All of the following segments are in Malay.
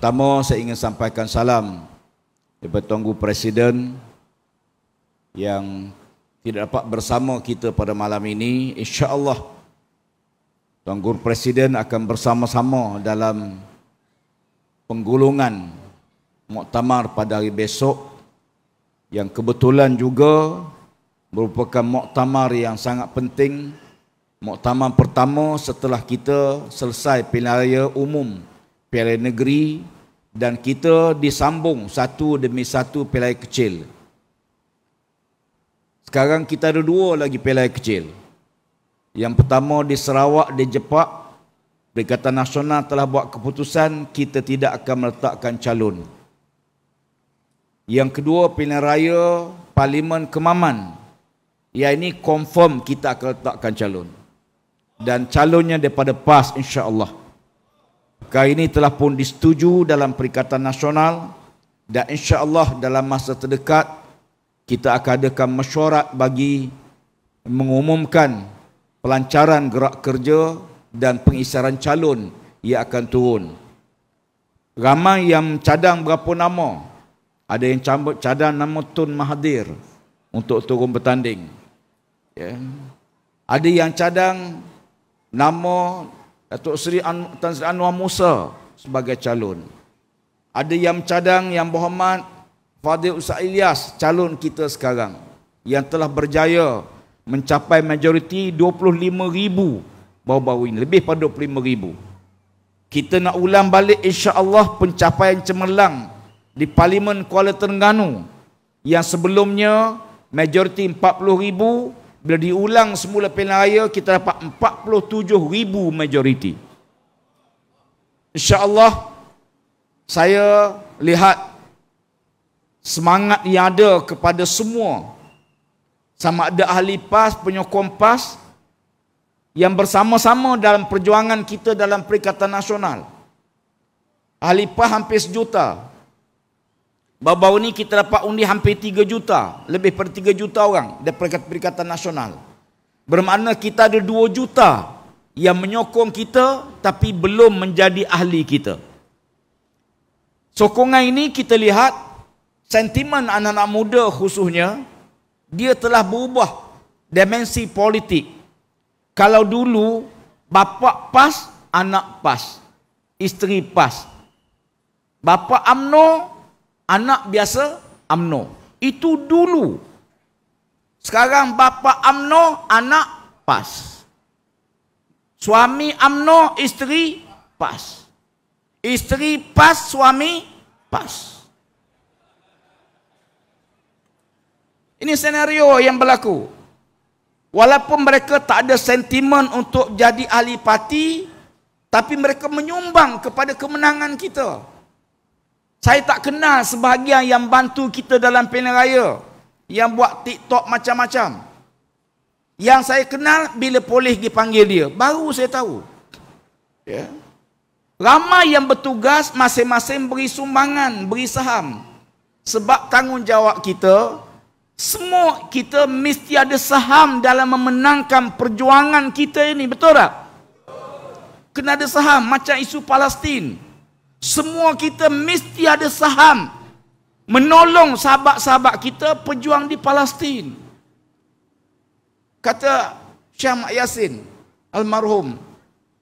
pertama saya ingin sampaikan salam kepada Tuanku Presiden yang tidak dapat bersama kita pada malam ini. InsyaAllah Tuanku Presiden akan bersama-sama dalam penggulungan muktamar pada hari besok, yang kebetulan juga merupakan muktamar yang sangat penting, muktamar pertama setelah kita selesai pilihan raya umum, pilihan raya negeri, dan kita disambung satu demi satu pilihan raya kecil. Sekarang kita ada dua lagi pilihan raya kecil. Yang pertama di Sarawak, di Jepak, Perikatan Nasional telah buat keputusan kita tidak akan meletakkan calon. Yang kedua pilihan raya Parlimen Kemaman, yang ini confirm kita akan letakkan calon. Dan calonnya daripada PAS insya-Allah. Kali ini telah pun disetujui dalam Perikatan Nasional, dan insya-Allah dalam masa terdekat kita akan adakan mesyuarat bagi mengumumkan pelancaran gerak kerja dan pengisytiharan calon yang akan turun. Ramai yang cadang berapa nama. Ada yang cadang nama Tun Mahathir untuk turun bertanding. Ya. Ada yang cadang nama Datuk Seri Tan Sri Anwar Musa sebagai calon. Ada yang cadang Yang Berhormat Fadil Ustaz Ilyas, calon kita sekarang, yang telah berjaya mencapai majoriti 25,000 baru-baru ini, lebih pada 25,000. Kita nak ulang balik insya-Allah pencapaian cemerlang di Parlimen Kuala Terengganu yang sebelumnya majoriti 40,000, bila diulang semula pilihan raya kita dapat 47,000 majoriti. InsyaAllah saya lihat semangat yang ada kepada semua, sama ada ahli PAS, penyokong PAS, yang bersama-sama dalam perjuangan kita dalam Perikatan Nasional. Ahli PAS hampir 1 juta. Baru-baru ni kita dapat undi hampir 3 juta, lebih pada 3 juta orang dari Perikatan Nasional. Bermakna kita ada 2 juta yang menyokong kita tapi belum menjadi ahli kita. Sokongan ini kita lihat sentimen anak-anak muda khususnya, dia telah berubah dimensi politik. Kalau dulu bapa PAS, anak PAS, isteri PAS. Bapa UMNO, anak biasa UMNO. Itu dulu. Sekarang bapa UMNO, anak PAS. Suami UMNO, isteri PAS. Isteri PAS, suami PAS. Ini senario yang berlaku. Walaupun mereka tak ada sentimen untuk jadi ahli parti, tapi mereka menyumbang kepada kemenangan kita. Saya tak kenal sebahagian yang bantu kita dalam pilihan raya, yang buat TikTok macam-macam. Yang saya kenal bila polis dipanggil dia, baru saya tahu. Ya. Ramai yang bertugas, masing-masing beri sumbangan, beri saham. Sebab tanggungjawab kita, semua kita mesti ada saham dalam memenangkan perjuangan kita ini, betul tak? Kena ada saham, macam isu Palestin. Semua kita mesti ada saham menolong sahabat-sahabat kita pejuang di Palestin. Kata Syekh Mak Yasin almarhum,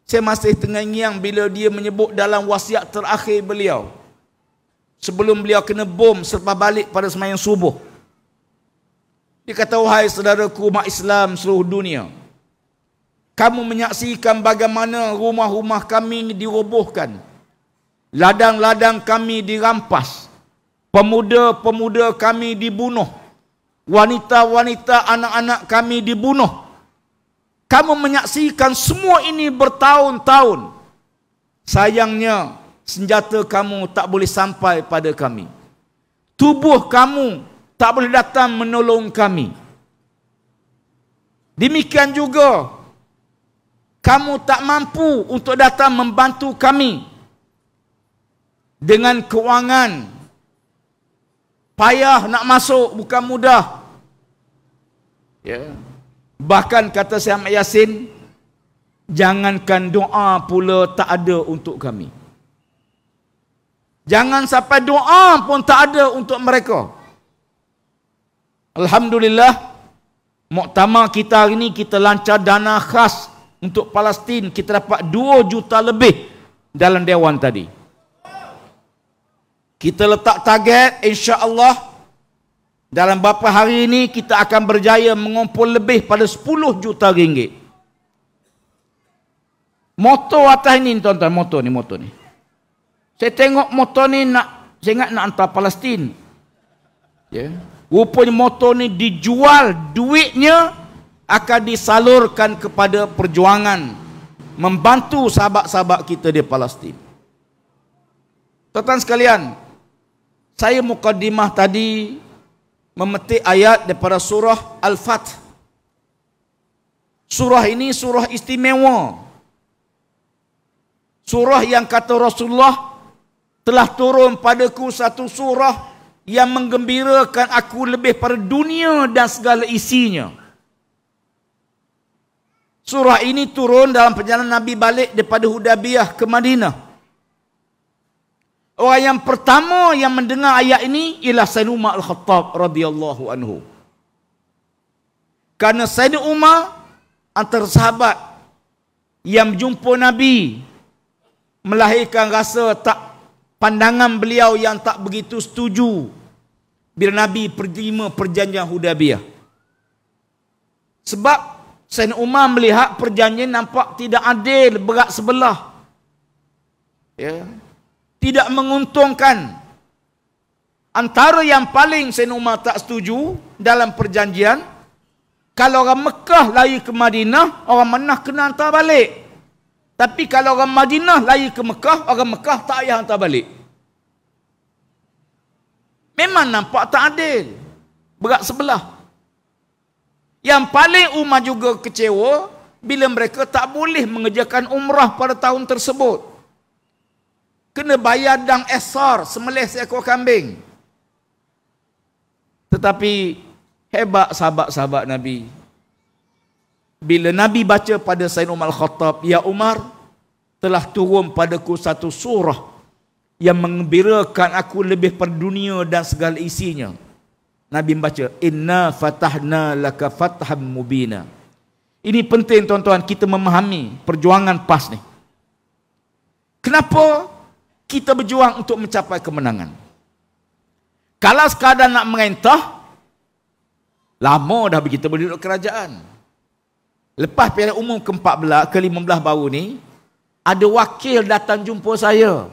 saya masih terngiang bila dia menyebut dalam wasiat terakhir beliau sebelum beliau kena bom selepas balik pada sembahyang subuh. Dia kata, wahai saudaraku umat Islam seluruh dunia, kamu menyaksikan bagaimana rumah-rumah kami dirobohkan, ladang-ladang kami dirampas, pemuda-pemuda kami dibunuh, wanita-wanita anak-anak kami dibunuh. Kamu menyaksikan semua ini bertahun-tahun. Sayangnya senjata kamu tak boleh sampai pada kami. Tubuh kamu tak boleh datang menolong kami. Demikian juga kamu tak mampu untuk datang membantu kami dengan kewangan. Payah nak masuk, bukan mudah. Ya. Bahkan kata Syekh Ahmad Yasin, jangankan doa pula tak ada untuk kami. Jangan sampai doa pun tak ada untuk mereka. Alhamdulillah, muktamar kita hari ini kita lancar dana khas untuk Palestin. Kita dapat 2 juta lebih dalam dewan tadi. Kita letak target, insya-Allah dalam beberapa hari ini kita akan berjaya mengumpul lebih pada 10 juta ringgit. Motor atas ini tuan-tuan, motor ni. Saya tengok motor ni saya ingat nak hantar Palestin. Ya. Rupanya motor ni dijual, duitnya akan disalurkan kepada perjuangan membantu sahabat-sahabat kita di Palestin. Tuan-tuan sekalian, saya mukadimah tadi memetik ayat daripada surah Al-Fath. Surah ini surah istimewa. Surah yang kata Rasulullah, telah turun padaku satu surah yang menggembirakan aku lebih pada dunia dan segala isinya. Surah ini turun dalam perjalanan Nabi balik daripada Hudaybiyah ke Madinah. Orang yang pertama yang mendengar ayat ini ialah Sayyidina Umar Al-Khattab radhiyallahu anhu. Karena Sayyidina Umar antara sahabat yang berjumpa Nabi melahirkan rasa pandangan beliau yang tak begitu setuju bila Nabi terima perjanjian Hudaybiyah. Sebab Sayyidina Umar melihat perjanjian nampak tidak adil, berat sebelah. Ya. Tidak menguntungkan. Antara yang paling Sayyidina Umar tak setuju dalam perjanjian, kalau orang Mekah lari ke Madinah, orang Madinah kena hantar balik. Tapi kalau orang Madinah lari ke Mekah, orang Mekah tak payah hantar balik. Memang nampak tak adil. Berat sebelah. Yang paling Umar juga kecewa bila mereka tak boleh mengerjakan umrah pada tahun tersebut. Kena bayar dang esar, sembelih seekor kambing. Tetapi hebat sahabat-sahabat Nabi. Bila Nabi baca pada Sayyidina Umar Al-Khattab, ya Umar, telah turun padaku satu surah yang menggembirakan aku lebih per dunia dan segala isinya. Nabi membaca, inna fatahna laka fatham mubina. Ini penting tuan-tuan, kita memahami perjuangan PAS ni. Kenapa kita berjuang untuk mencapai kemenangan? Kalau sekadar nak merentah, lama dah kita berduduk kerajaan. Lepas Pilihan Umum ke-14, ke-15 baru ni, ada wakil datang jumpa saya.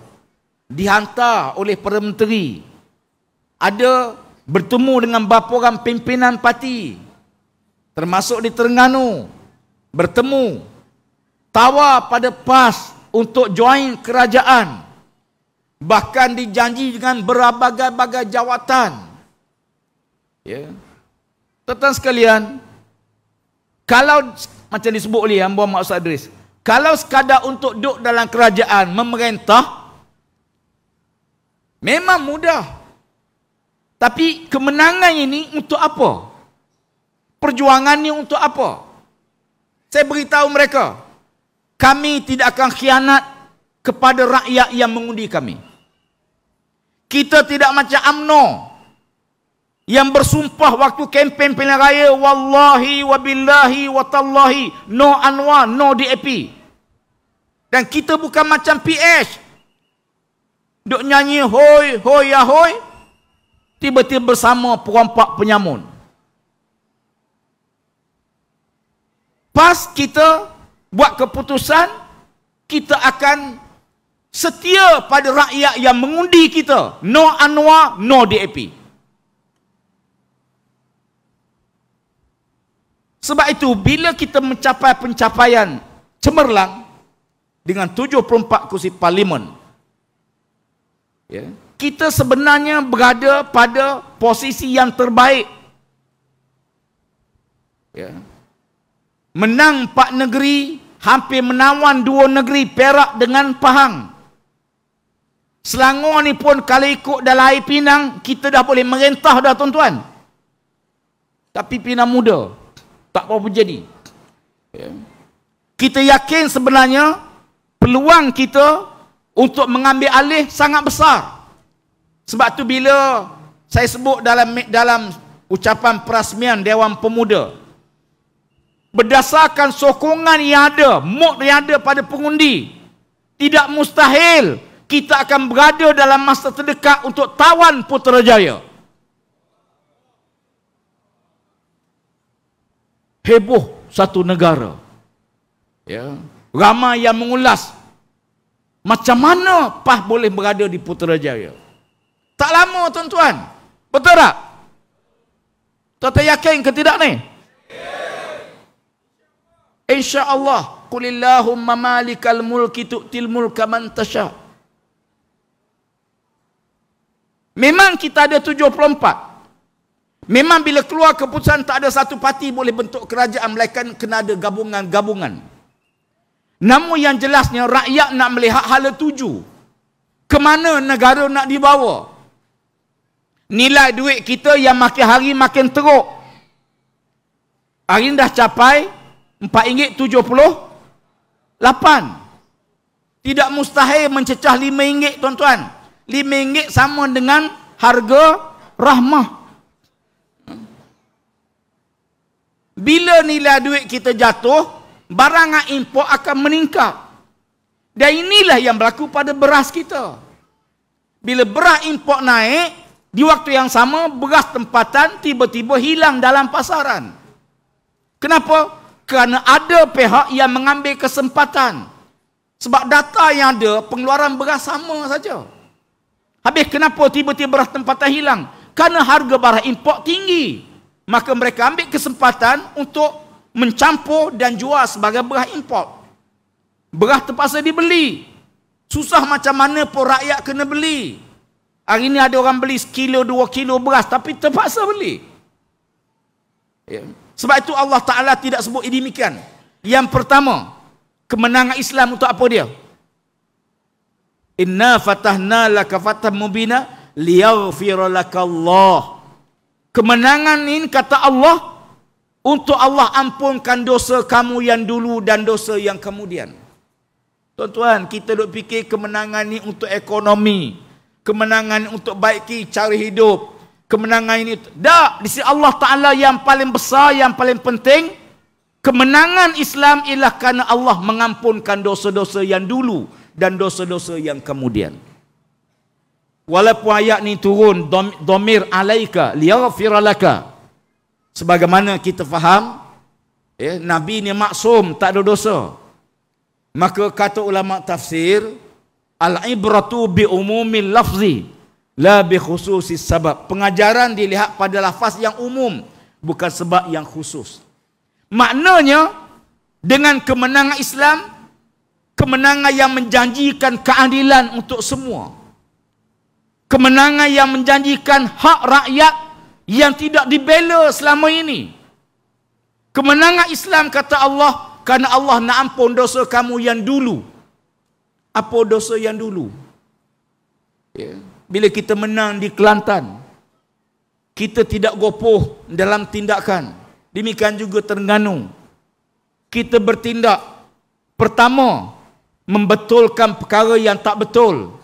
Dihantar oleh Perdana Menteri. Ada bertemu dengan beberapa orang pimpinan parti. Termasuk di Terengganu. Bertemu. Tawar pada PAS untuk join kerajaan. Bahkan dijanji dengan berbagai-bagai jawatan. Ya. Tuan-tuan sekalian, kalau macam disebut oleh Hamba Muhammad Ustaz Idris, kalau sekadar untuk duduk dalam kerajaan memerintah, memang mudah. Tapi kemenangan ini untuk apa? Perjuangan ini untuk apa? Saya beritahu mereka, kami tidak akan khianat kepada rakyat yang mengundi kami. Kita tidak macam UMNO yang bersumpah waktu kempen pilihan raya, wallahi wabillahi watallahi, no Anwar, no DAP. Dan kita bukan macam PH, duk nyanyi hoi hoi ya hoi, tiba-tiba bersama perompak penyamun. Pas kita buat keputusan, kita akan setia pada rakyat yang mengundi kita, no Anwar, no DAP. Sebab itu, bila kita mencapai pencapaian cemerlang dengan 74 kursi parlimen, ya, kita sebenarnya berada pada posisi yang terbaik. Ya. Menang 4 negeri, hampir menawan 2 negeri, Perak dengan Pahang. Selangor ni pun kalau ikut dalam air Pinang, kita dah boleh merentah dah tuan-tuan. Tapi Pinang muda, tak apa jadi. Ya. Kita yakin sebenarnya peluang kita untuk mengambil alih sangat besar. Sebab tu bila saya sebut dalam ucapan perasmian Dewan Pemuda, berdasarkan sokongan yang ada, mood yang ada pada pengundi, tidak mustahil kita akan berada dalam masa terdekat untuk tawan Putrajaya. Heboh satu negara. Ya. Ramai yang mengulas macam mana PAS boleh berada di Putrajaya. Tak lama tuan-tuan. Betul tak? Tuan-tuan yakin ke tidak ni? InsyaAllah. Qulillahumma malikal mulki tu'til mulka man tasha. Memang kita ada 74. Memang bila keluar keputusan tak ada satu parti boleh bentuk kerajaan, melainkan kena ada gabungan-gabungan. Namun yang jelasnya rakyat nak melihat hala tuju. Kemana negara nak dibawa? Nilai duit kita yang makin hari makin teruk. Hari ini dah capai RM4.78. Tidak mustahil mencecah RM5 tuan-tuan. RM5 sama dengan harga rahmah. Bila nilai duit kita jatuh, barang import akan meningkat. Dan inilah yang berlaku pada beras kita. Bila beras import naik, di waktu yang sama beras tempatan tiba-tiba hilang dalam pasaran. Kenapa? Kerana ada pihak yang mengambil kesempatan. Sebab data yang ada, pengeluaran beras sama saja. Habis kenapa tiba-tiba beras tempatan hilang? Kerana harga barang import tinggi. Maka mereka ambil kesempatan untuk mencampur dan jual sebagai beras import. Beras terpaksa dibeli. Susah macam mana pun rakyat kena beli. Hari ini ada orang beli sekilo, 2 kilo beras, tapi terpaksa beli. Ya. Sebab itu Allah Ta'ala tidak sebut demikian. Yang pertama, kemenangan Islam untuk apa dia? Inna fatahna laka fathan mubina liyaghfira lakallah. Kemenangan ini kata Allah, untuk Allah ampunkan dosa kamu yang dulu dan dosa yang kemudian. Tuan-tuan, kita duk fikir kemenangan ini untuk ekonomi, kemenangan ini untuk baiki cara hidup, kemenangan ini tak, di sisi Allah Ta'ala yang paling besar, yang paling penting, kemenangan Islam ialah kerana Allah mengampunkan dosa-dosa yang dulu dan dosa-dosa yang kemudian. Walaupun ayat ni turun dhamir alaika liyaghfira laka, sebagaimana kita faham, ya, Nabi ni maksum, tak ada dosa. Maka kata ulama tafsir, al-ibratu bi umumil lafzi la bi khususis sabab. Pengajaran dilihat pada lafaz yang umum, bukan sebab yang khusus. Maknanya dengan kemenangan Islam, kemenangan yang menjanjikan keadilan untuk semua. Kemenangan yang menjanjikan hak rakyat yang tidak dibela selama ini. Kemenangan Islam kata Allah, kerana Allah nak ampun dosa kamu yang dulu. Apa dosa yang dulu? Ya. Bila kita menang di Kelantan, kita tidak gopoh dalam tindakan. Demikian juga Terengganu. Kita bertindak. Pertama, membetulkan perkara yang tak betul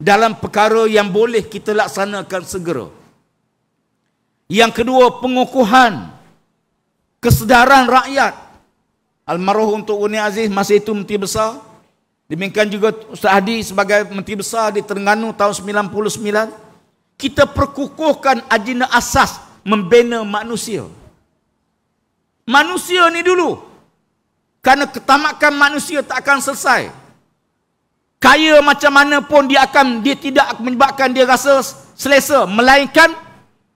dalam perkara yang boleh kita laksanakan segera. Yang kedua, pengukuhan kesedaran rakyat. Almarhum Tok Guni Aziz masa itu Menteri Besar. Demikian juga Ustaz Hadi sebagai Menteri Besar di Terengganu tahun 99. Kita perkukuhkan agenda asas membina manusia. Manusia ni dulu. Kerana ketamakan manusia tak akan selesai. Kaya macam mana pun dia tidak menyebabkan dia rasa selesa, melainkan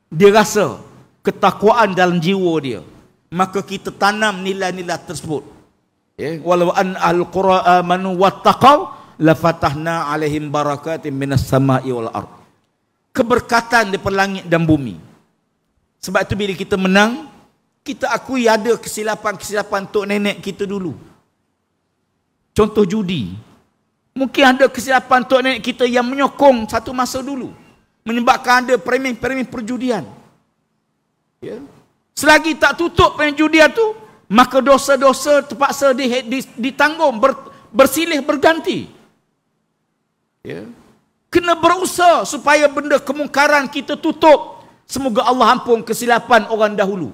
dia rasa ketakwaan dalam jiwa dia. Maka kita tanam nilai-nilai tersebut. Ya, walau an al-qura amanu wattaqau la fatahna alaihim barakatin minas sama'i wal ard. Keberkatan daripada langit dan bumi. Sebab itu bila kita menang, kita akui ada kesilapan-kesilapan tok nenek kita dulu. Contoh judi. Mungkin ada kesilapan tok nenek kita yang menyokong satu masa dulu, menyebabkan ada perming-perming perjudian. Ya. Selagi tak tutup perjudian tu, maka dosa-dosa terpaksa ditanggung, bersilih berganti. Ya. Kena berusaha supaya benda kemungkaran kita tutup. Semoga Allah ampun kesilapan orang dahulu.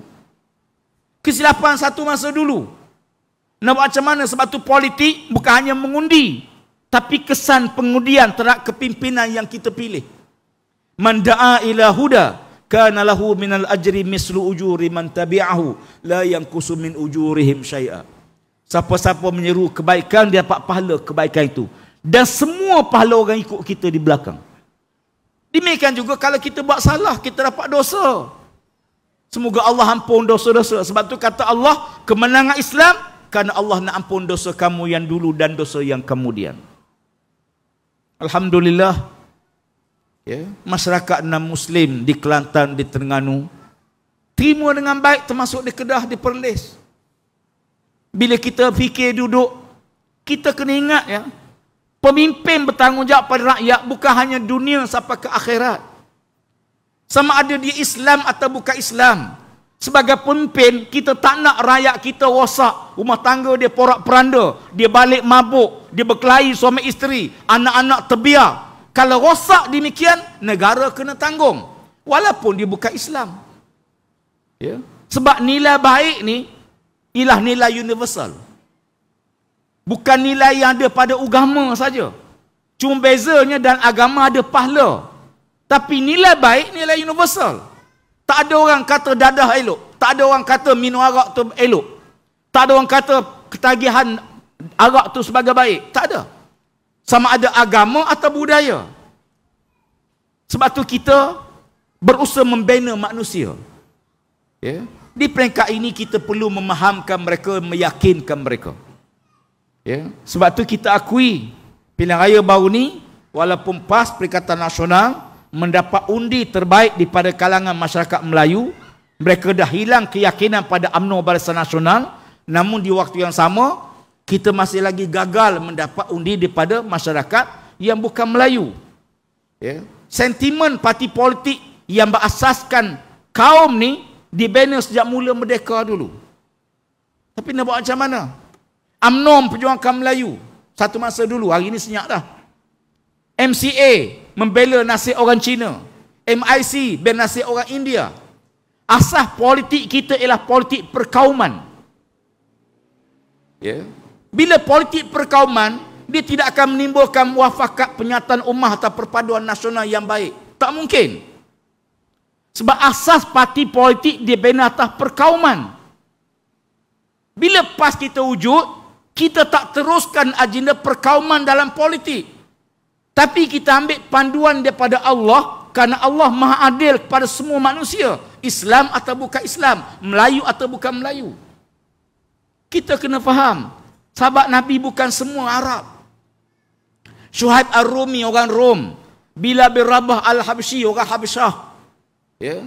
Kesilapan satu masa dulu. Nak buat macam mana? Sebab tu politik bukan hanya mengundi, tapi kesan pengundian terhadap kepimpinan yang kita pilih. Man da'a ila huda kana lahu minal ajri mislu ujuri man tabi'ahu la yanqusu min ujurihim syai'a. Siapa-siapa menyeru kebaikan, dia dapat pahala kebaikan itu. Dan semua pahala orang ikut kita di belakang. Demikian juga kalau kita buat salah, kita dapat dosa. Semoga Allah ampun dosa-dosa. Sebab tu kata Allah, kemenangan Islam kerana Allah nak ampun dosa kamu yang dulu dan dosa yang kemudian. Alhamdulillah, ya, masyarakat non-Muslim di Kelantan, di Terengganu terima dengan baik, termasuk di Kedah, di Perlis. Bila kita fikir duduk, kita kena ingat, ya, pemimpin bertanggungjawab pada rakyat bukan hanya dunia sampai ke akhirat. Sama ada dia Islam atau bukan Islam. Sebagai pemimpin, kita tak nak rakyat kita rosak. Rumah tangga dia porak-peranda, dia balik mabuk, dia berkelahi suami isteri, anak-anak terbiar. Kalau rosak demikian, negara kena tanggung. Walaupun dia bukan Islam. Ya? Sebab nilai baik ni ialah nilai universal. Bukan nilai yang ada pada agama saja. Cuma bezanya dalam agama ada pahala. Tapi nilai baik, nilai universal. Tak ada orang kata dadah elok. Tak ada orang kata minum arak tu elok. Tak ada orang kata ketagihan arak tu sebagai baik. Tak ada. Sama ada agama atau budaya. Sebab tu kita berusaha membina manusia. Ya? Di peringkat ini kita perlu memahamkan mereka, meyakinkan mereka. Ya? Sebab tu kita akui pilihan raya baru ni, walaupun PAS Perikatan Nasional mendapat undi terbaik daripada kalangan masyarakat Melayu, mereka dah hilang keyakinan pada UMNO Barisan Nasional. Namun di waktu yang sama, kita masih lagi gagal mendapat undi daripada masyarakat yang bukan Melayu. Ya. Sentimen parti politik yang berasaskan kaum ni dibina sejak mula merdeka dulu. Tapi nak buat macam mana? UMNO memperjuangkan Melayu satu masa dulu, hari ni senyap dah. MCA membela nasib orang Cina, MIC bela nasib orang India. Asas politik kita ialah politik perkauman. Ya. Bila politik perkauman, dia tidak akan menimbulkan muafakat penyataan ummah atau perpaduan nasional yang baik. Tak mungkin. Sebab asas parti politik dia bina atas perkauman. Bila PAS kita wujud, kita tak teruskan agenda perkauman dalam politik. Tapi kita ambil panduan daripada Allah, kerana Allah Maha Adil kepada semua manusia, Islam atau bukan Islam, Melayu atau bukan Melayu. Kita kena faham, sahabat Nabi bukan semua Arab. Syuhaib Ar-Rumi orang Rom, Bilal bin Rabah Al-Habsyi orang Habsyah. Ya.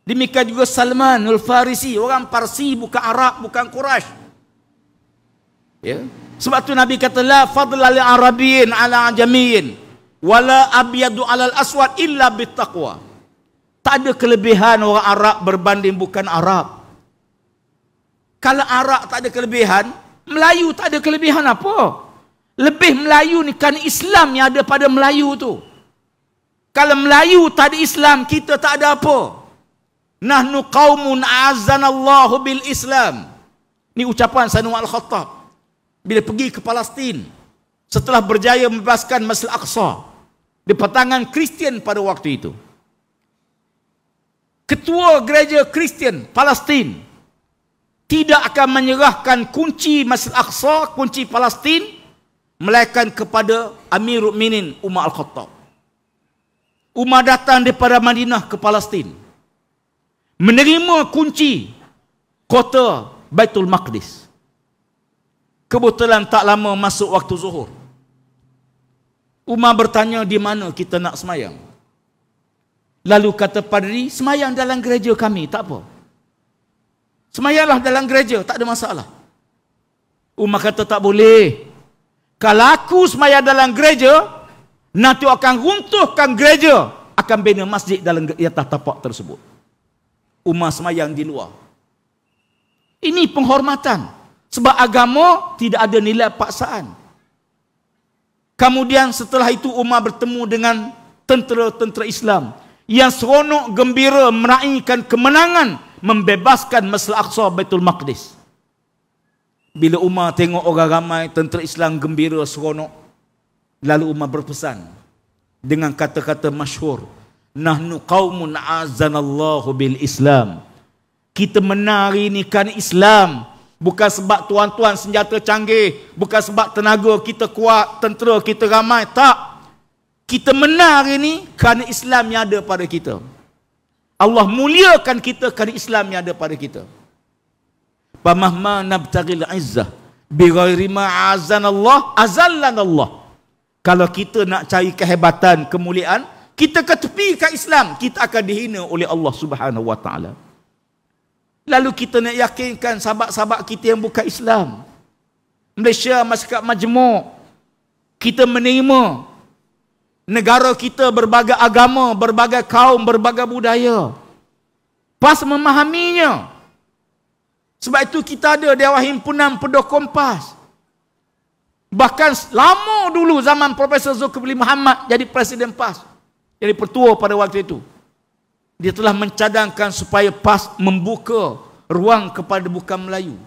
Demikian juga Salman Al-Farisi orang Parsi, bukan Arab, bukan Quraisy. Ya. Sebab tu Nabi kata la fadla li arabiyyin ala ajamiyyin wala abyadu alal aswad illa bittaqwa. Tak ada kelebihan orang Arab berbanding bukan Arab. Kalau Arab tak ada kelebihan, Melayu tak ada kelebihan apa? Lebih Melayu ni kan Islam yang ada pada Melayu tu. Kalau Melayu tak ada Islam, kita tak ada apa. Nahnu qaumun a'azzanallahu bil Islam. Ni ucapan Sayyidina Al-Khattab bila pergi ke Palestin setelah berjaya membebaskan Masjid Al-Aqsa di tangan Kristian pada waktu itu. Ketua gereja Kristian Palestin tidak akan menyerahkan kunci Masjid Al-Aqsa, kunci Palestin, melainkan kepada Amirul Mukminin Umar Al-Khattab. Umar datang daripada Madinah ke Palestin, menerima kunci kota Baitul Maqdis. Kebetulan tak lama masuk waktu zuhur. Umar bertanya, di mana kita nak semayang? Lalu kata padri, semayang dalam gereja kami, tak apa. Semayanglah dalam gereja, tak ada masalah. Umar kata tak boleh. Kalau aku semayang dalam gereja, nanti akan runtuhkan gereja, akan bina masjid dalam di atas tapak tersebut. Umar semayang di luar. Ini penghormatan. Sebab agama tidak ada nilai paksaan. Kemudian setelah itu Umar bertemu dengan tentera-tentera Islam yang seronok gembira meraihkan kemenangan membebaskan Masjid Al-Aqsa Baitul Maqdis. Bila Umar tengok orang ramai tentera Islam gembira seronok, lalu Umar berpesan dengan kata-kata masyhur, nahnu qaumun azanallahu bil Islam. Kita menang hari ini kerana Islam. Bukan sebab tuan-tuan senjata canggih, bukan sebab tenaga kita kuat, tentera kita ramai, tak. Kita menang hari ini kerana Islam yang ada pada kita. Allah muliakan kita kerana Islam yang ada pada kita. Pamahma nabtaghil izzah bighairi ma azanallah azallanallah. Kalau kita nak cari kehebatan, kemuliaan, kita ketepikan Islam, kita akan dihina oleh Allah Subhanahu wa taala. Lalu kita nak yakinkan sahabat-sahabat kita yang bukan Islam. Malaysia masyarakat majmuk, kita menerima negara kita berbagai agama, berbagai kaum, berbagai budaya. Pas memahaminya. Sebab itu kita ada Dewan Himpunan Pedoh Kompas. Bahkan lama dulu zaman Profesor Zulkifli Muhammad jadi Presiden PAS, jadi Pertua pada waktu itu. Dia telah mencadangkan supaya PAS membuka ruang kepada bukan Melayu.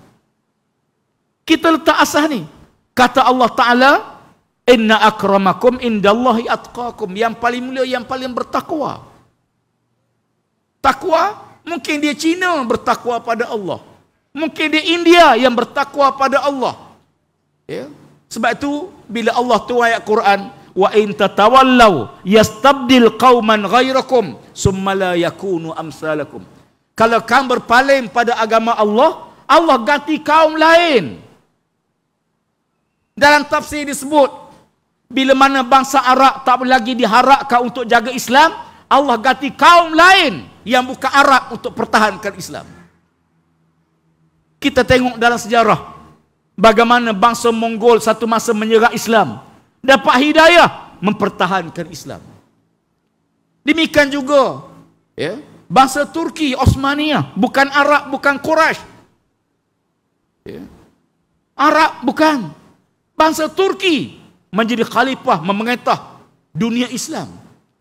Kita letak asas ni. Kata Allah Ta'ala, inna akramakum indallahi atqakum. Yang paling mulia, yang paling bertakwa. Takwa, mungkin dia Cina bertakwa pada Allah. Mungkin dia India yang bertakwa pada Allah. Ya? Sebab itu, bila Allah tu ayat Quran, wa in tatawallaw yastabdil qauman ghairakum summa la yakunu amsalakum. Kalau kamu berpaling pada agama Allah, Allah ganti kaum lain. Dalam tafsir disebut, bila mana bangsa Arab tak lagi diharapkan untuk jaga Islam, Allah ganti kaum lain yang bukan Arab untuk pertahankan Islam. Kita tengok dalam sejarah bagaimana bangsa Mongol satu masa menyerang Islam, dapat hidayah mempertahankan Islam. Demikian juga ya, bangsa Turki Osmaniyah, bukan Arab, bukan Quraisy. Ya. Arab bukan. Bangsa Turki menjadi khalifah memerintah dunia Islam.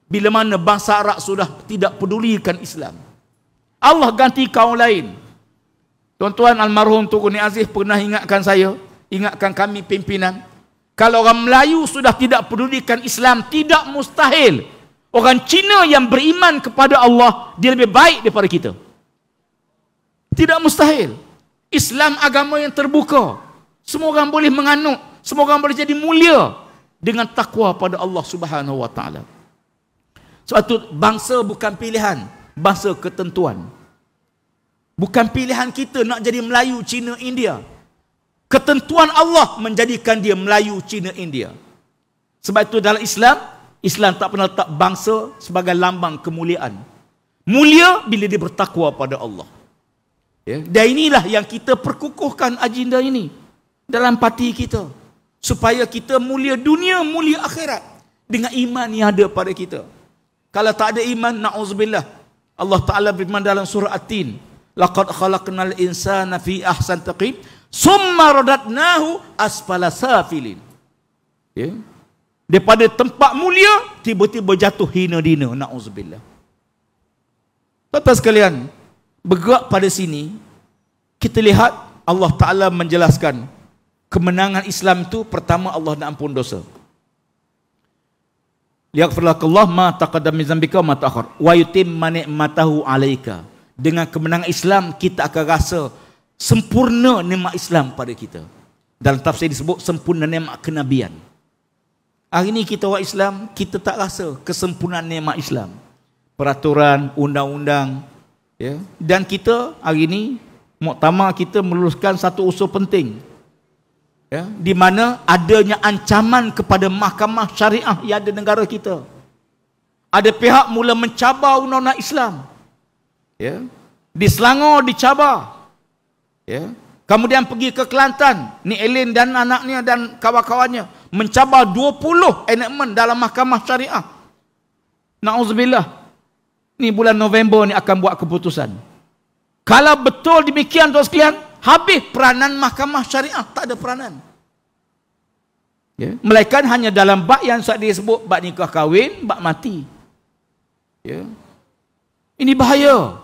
Bila mana bangsa Arab sudah tidak pedulikan Islam, Allah ganti kaum lain. Tuan-tuan, almarhum Tun Aziz pernah ingatkan saya, ingatkan kami pimpinan, kalau orang Melayu sudah tidak pedulikan Islam, tidak mustahil orang Cina yang beriman kepada Allah, dia lebih baik daripada kita. Tidak mustahil. Islam agama yang terbuka. Semua orang boleh menganut, semua orang boleh jadi mulia dengan takwa pada Allah Subhanahu wa taala. Sebab itu bangsa bukan pilihan, bangsa ketentuan. Bukan pilihan kita nak jadi Melayu, Cina, India. Ketentuan Allah menjadikan dia Melayu, Cina, India. Sebab itu dalam Islam, Islam tak pernah letak bangsa sebagai lambang kemuliaan. Mulia bila dia bertakwa pada Allah. Ya. Dan inilah yang kita perkukuhkan agenda ini dalam parti kita. Supaya kita mulia dunia, mulia akhirat. Dengan iman yang ada pada kita. Kalau tak ada iman, na'udzubillah. Allah Ta'ala berfirman dalam surah At-Tin, laqad khalaqnal insana fi ahsan taqim summa radatnahu asfala safilin. Ya. Daripada tempat mulia tiba-tiba jatuh hina dina, na'udzubillah. Tuan-tuan sekalian, bergerak pada sini kita lihat Allah Taala menjelaskan kemenangan Islam itu pertama Allah nak ampun dosa. Yaghfirlakallah ma taqaddama min dzambika wa ma ta'akhkhar wa yutimma ni'matahu 'alaika. Dengan kemenangan Islam kita akan rasa sempurna nikmat Islam pada kita. Dalam tafsir disebut sempurna nikmat kenabian. Hari ini kita orang Islam, kita tak rasa kesempurnaan nikmat Islam. Peraturan, undang-undang, ya. Dan kita hari ini muktamar kita meluluskan satu usul penting, ya, di mana adanya ancaman kepada mahkamah syariah yang ada negara kita. Ada pihak mula mencabar undang-undang Islam, ya. Di Selangor dicabar, ya. Kemudian pergi ke Kelantan, ni Elin dan anaknya dan kawan-kawannya mencabar 20 enactment dalam mahkamah syariah. Na'udzubillah. Ni bulan November ni akan buat keputusan. Kalau betul demikian tuan sekalian, habis peranan mahkamah syariah, tak ada peranan. Ya. Melainkan hanya dalam bab yang disebut bab nikah kahwin, bab mati. Ya. Ini bahaya.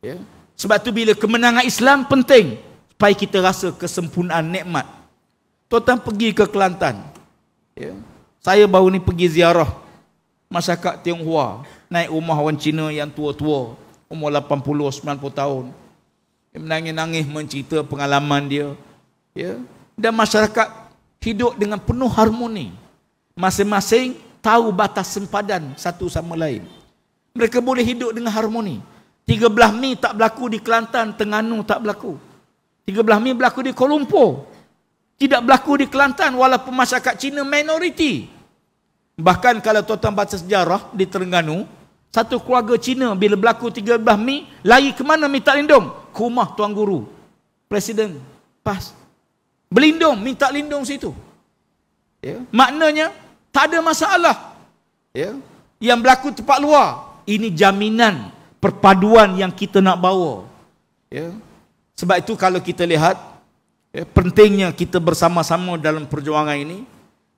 Ya. Sebab tu bila kemenangan Islam penting supaya kita rasa kesempurnaan nikmat. Tuan-tuan pergi ke Kelantan. Ya. Saya baru ni pergi ziarah masyarakat Tionghoa, naik rumah orang Cina yang tua-tua, umur 80-90 tahun. Dia menangis-nangis mencerita pengalaman dia. Ya. Dan masyarakat hidup dengan penuh harmoni. Masing-masing tahu batas sempadan satu sama lain. Mereka boleh hidup dengan harmoni. 13 Mei tak berlaku di Kelantan, Terengganu tak berlaku. 13 Mei berlaku di Kuala Lumpur. Tidak berlaku di Kelantan walaupun masyarakat Cina minoriti. Bahkan kalau tuan-tuan baca sejarah di Terengganu, satu keluarga Cina bila berlaku 13 Mei, lari ke mana minta lindung? Ke rumah Tuan Guru, Presiden PAS. Berlindung, minta lindung situ. Ya. Maknanya tak ada masalah. Ya. Yang berlaku tempat luar, ini jaminan perpaduan yang kita nak bawa. Ya. Sebab itu kalau kita lihat, ya, pentingnya kita bersama-sama dalam perjuangan ini,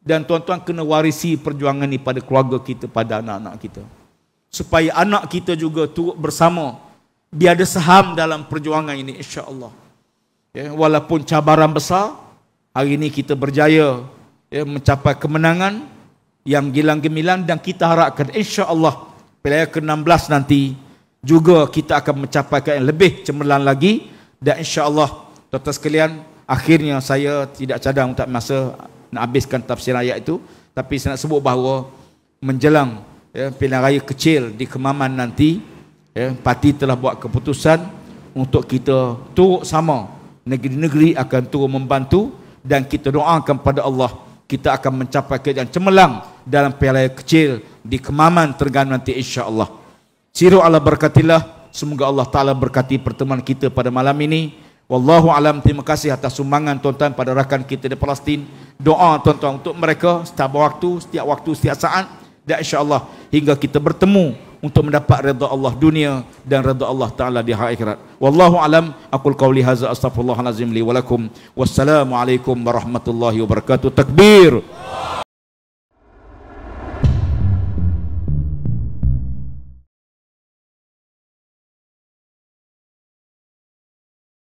dan tuan-tuan kena warisi perjuangan ini pada keluarga kita, pada anak-anak kita. Supaya anak kita juga turut bersama, dia ada saham dalam perjuangan ini, insya-Allah. Ya, walaupun cabaran besar, hari ini kita berjaya, ya, mencapai kemenangan yang gilang gemilang, dan kita harapkan insya-Allah pilihan ke-16 nanti juga kita akan mencapai yang lebih cemerlang lagi. Dan insya-Allah tuan-tuan sekalian, akhirnya saya tidak cadang tak masa nak habiskan tafsir ayat itu, tapi saya nak sebut bahawa menjelang, ya, pilihan raya kecil di Kemaman nanti, ya, parti telah buat keputusan untuk kita turut sama, negeri-negeri akan turut membantu, dan kita doakan pada Allah kita akan mencapai yang cemerlang dalam pilihan raya kecil di Kemaman Terengganu nanti, insya-Allah. Siru ala berkatillah, semoga Allah Ta'ala berkati pertemuan kita pada malam ini. Wallahu alam. Terima kasih atas sumbangan tuan-tuan pada rakan kita di Palestin. Doa tuan-tuan untuk mereka setiap waktu, setiap saat, dan insya-Allah hingga kita bertemu untuk mendapat redha Allah dunia dan redha Allah Ta'ala di akhirat. Wallahu alam. Aqul qawli hadza astaghfirullahalazim li wa lakum. Wassalamu alaikum warahmatullahi wabarakatuh. Takbir.